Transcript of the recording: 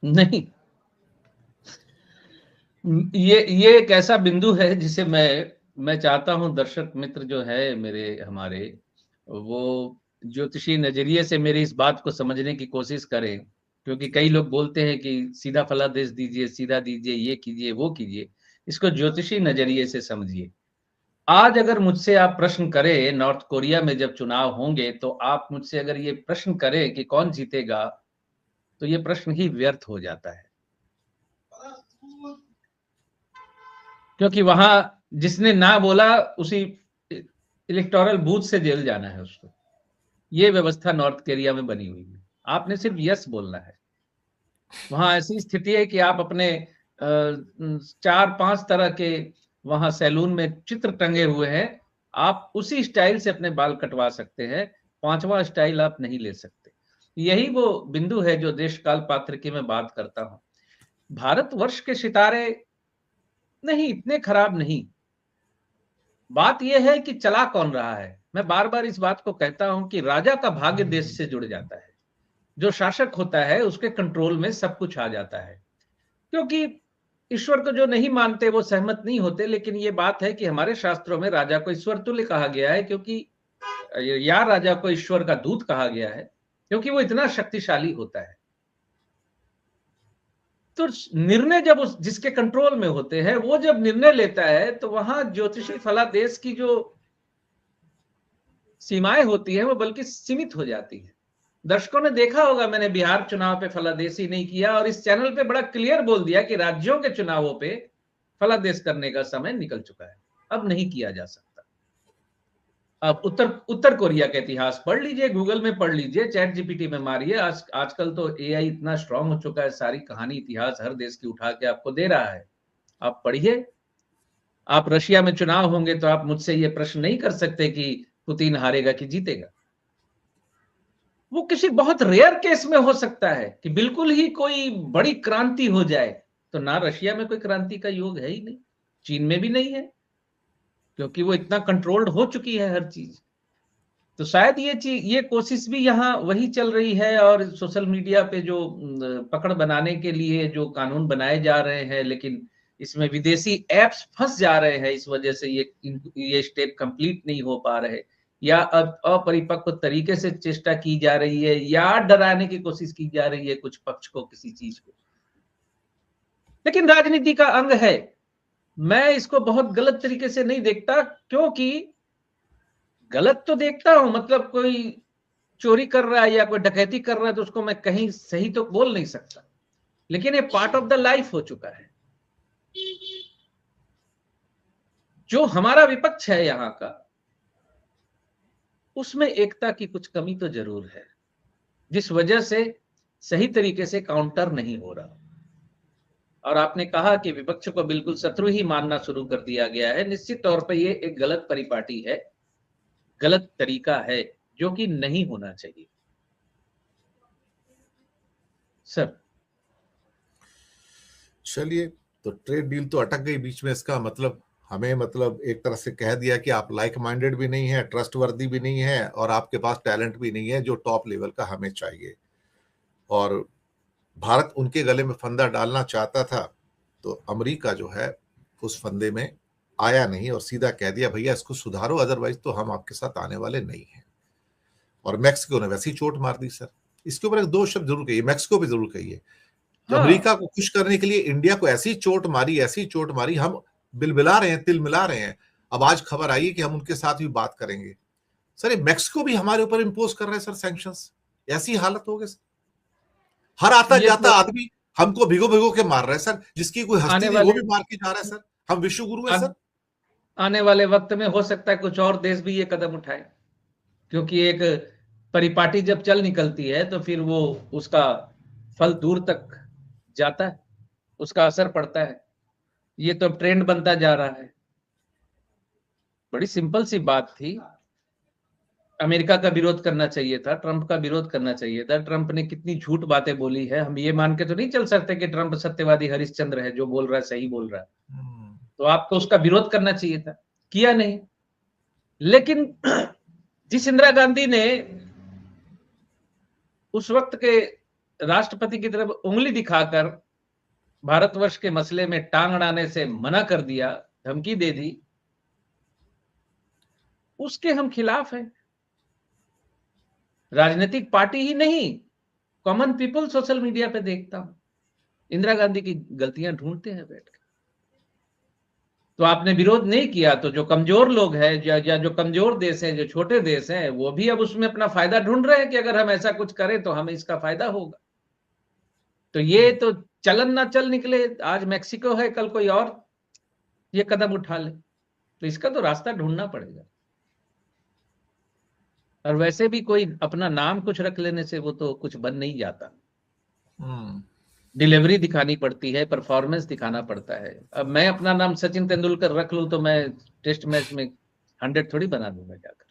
नहीं, ये एक ऐसा बिंदु है जिसे मैं चाहता हूं दर्शक मित्र जो है मेरे हमारे, वो ज्योतिषी नजरिए से मेरी इस बात को समझने की कोशिश करें, क्योंकि कई लोग बोलते हैं कि सीधा फलादेश दीजिए, सीधा दीजिए, ये कीजिए, वो कीजिए। इसको ज्योतिषी नजरिए से समझिए। आज अगर मुझसे आप प्रश्न करें, नॉर्थ कोरिया में जब चुनाव होंगे, तो आप मुझसे अगर ये प्रश्न करें कि कौन जीतेगा, तो ये प्रश्न ही व्यर्थ हो जाता है। क्योंकि वहां जिसने ना बोला उसी इलेक्टोरल बूथ से जेल जाना है उसको। ये व्यवस्था नॉर्थ कोरिया में बनी हुई है। आपने सिर्फ यस बोलना है। वहां ऐसी स्थिति है कि आप अपने 4-5 तरह के वहां सैलून में चित्र टंगे हुए हैं। आप उसी स्टाइल से अपने बाल कटवा सकते हैं, 5वां स्टाइल आप नहीं ले सकते। यही वो बिंदु है जो देश काल पात्र की मैं बात करता हूं। भारतवर्ष के सितारे नहीं, इतने खराब नहीं। बात यह है कि चला कौन रहा है। मैं बार बार इस बात को कहता हूं कि राजा का भाग्य देश से जुड़ जाता है। जो शासक होता है उसके कंट्रोल में सब कुछ आ जाता है। क्योंकि ईश्वर को जो नहीं मानते वो सहमत नहीं होते, लेकिन ये बात है कि हमारे शास्त्रों में राजा को ईश्वर तुल्य कहा गया है, क्योंकि या राजा को ईश्वर का दूत कहा गया है, क्योंकि वो इतना शक्तिशाली होता है। तो निर्णय जब उस जिसके कंट्रोल में होते हैं, वो जब निर्णय लेता है, तो वहां ज्योतिषी फलादेश की जो सीमाएं होती हैं वो बल्कि सीमित हो जाती है। दर्शकों ने देखा होगा, मैंने बिहार चुनाव पे फलादेशी नहीं किया और इस चैनल पे बड़ा क्लियर बोल दिया कि राज्यों के चुनावों पे फलादेश करने का समय निकल चुका है, अब नहीं किया जा सकता। अब उत्तर कोरिया का इतिहास पढ़ लीजिए, गूगल में पढ़ लीजिए, चैट जीपीटी में मारिए। आजकल तो एआई इतना स्ट्रांग हो चुका है, सारी कहानी इतिहास हर देश की उठा के आपको दे रहा है। आप पढ़िए। आप रशिया में चुनाव होंगे तो आप मुझसे ये प्रश्न नहीं कर सकते कि पुतिन हारेगा कि जीतेगा। वो किसी बहुत रेयर केस में हो सकता है कि बिल्कुल ही कोई बड़ी क्रांति हो जाए। तो ना रशिया में कोई क्रांति का योग है ही नहीं, चीन में भी नहीं है, क्योंकि वो इतना कंट्रोल्ड हो चुकी है हर चीज। तो शायद ये कोशिश भी यहाँ वही चल रही है। और सोशल मीडिया पे जो पकड़ बनाने के लिए जो कानून बनाए जा रहे हैं, लेकिन इसमें विदेशी एप्स फंस जा रहे हैं, इस वजह से ये स्टेप कंप्लीट नहीं हो पा रहे, या अपरिपक्व तरीके से चेष्टा की जा रही है, या डराने की कोशिश की जा रही है कुछ पक्ष को, किसी चीज को। लेकिन राजनीति का अंग है। मैं इसको बहुत गलत तरीके से नहीं देखता, क्योंकि गलत तो देखता हूं, मतलब कोई चोरी कर रहा है या कोई डकैती कर रहा है तो उसको मैं कहीं सही तो बोल नहीं सकता, लेकिन ये पार्ट ऑफ द लाइफ हो चुका है। जो हमारा विपक्ष है यहाँ का, उसमें एकता की कुछ कमी तो जरूर है, जिस वजह से सही तरीके से काउंटर नहीं हो रहा। और आपने कहा कि विपक्ष को बिल्कुल शत्रु ही मानना शुरू कर दिया गया है। निश्चित तौर पर ये एक गलत परिपाटी है, गलत तरीका है, जो कि नहीं होना चाहिए सर। चलिए, तो ट्रेड डील तो अटक गई बीच में। इसका मतलब हमें मतलब एक तरह से कह दिया कि आप लाइक माइंडेड भी नहीं है, ट्रस्टवर्दी भी नहीं है, और आपके पास टैलेंट भी नहीं है जो टॉप लेवल का हमें चाहिए। और भारत उनके गले में फंदा डालना चाहता था, तो अमेरिका जो है उस फंदे में आया नहीं और सीधा कह दिया भैया इसको सुधारो, अदरवाइज तो हम आपके साथ आने वाले नहीं हैं। और मैक्सिको ने वैसी चोट मार दी सर। इसके ऊपर एक दो शब्द जरूर कहिए, मैक्सिको भी जरूर कहिए। हाँ। अमेरिका को खुश करने के लिए इंडिया को ऐसी चोट मारी, ऐसी चोट मारी, हम बिलबिला रहे हैं, तिल मिला रहे हैं। अब आज खबर आई है कि हम उनके साथ भी बात करेंगे। सर ये मैक्सिको भी हमारे ऊपर इंपोज कर रहा है सर सैंक्शंस। ऐसी हालत हो गई सर, हर आता जाता तो आदमी हमको भिगो भिगो के मार रहा है सर। जिसकी कोई हस्ती नहीं वो भी मार के जा रहा है सर। हम विश्व गुरु है सर। आने वाले वक्त में हो सकता है कुछ और देश भी ये कदम उठाए, क्योंकि एक परिपाटी जब चल निकलती है तो फिर वो उसका फल दूर तक जाता है, उसका असर पड़ता है। ये तो ट्रेंड बनता जा रहा है। बड़ी सिंपल सी बात थी। अमेरिका का विरोध करना चाहिए था, ट्रंप का विरोध करना चाहिए था। ट्रंप ने कितनी झूठ बातें बोली है, हम ये मान के तो नहीं चल सकते कि ट्रंप सत्यवादी हरिश्चंद्र है, जो बोल रहा है सही बोल रहा है। तो आपको उसका विरोध करना चाहिए था, किया नहीं। लेकिन जिस इंदिरा गांधी ने उस वक्त के राष्ट्रपति की तरफ उंगली दिखाकर भारतवर्ष के मसले में टांग अड़ाने से मना कर दिया, धमकी दे दी, उसके हम खिलाफ हैं। राजनीतिक पार्टी ही नहीं, कॉमन पीपल सोशल मीडिया पे देखता हूं, इंदिरा गांधी की गलतियां ढूंढते हैं बैठ के। तो आपने विरोध नहीं किया तो जो कमजोर लोग हैं या जो कमजोर देश हैं, जो छोटे देश हैं, वो भी अब उसमें अपना फायदा ढूंढ रहे हैं कि अगर हम ऐसा कुछ करें तो हमें इसका फायदा होगा। तो ये तो चलन ना चल निकले, आज मैक्सिको है, कल कोई और ये कदम उठा ले, तो इसका तो रास्ता ढूंढना पड़ेगा। और वैसे भी कोई अपना नाम कुछ रख लेने से वो तो कुछ बन नहीं जाता। डिलीवरी दिखानी पड़ती है, परफॉर्मेंस दिखाना पड़ता है। अब मैं अपना नाम सचिन तेंदुलकर रख लूं तो मैं टेस्ट मैच में 100 थोड़ी बना दूंगा जाकर।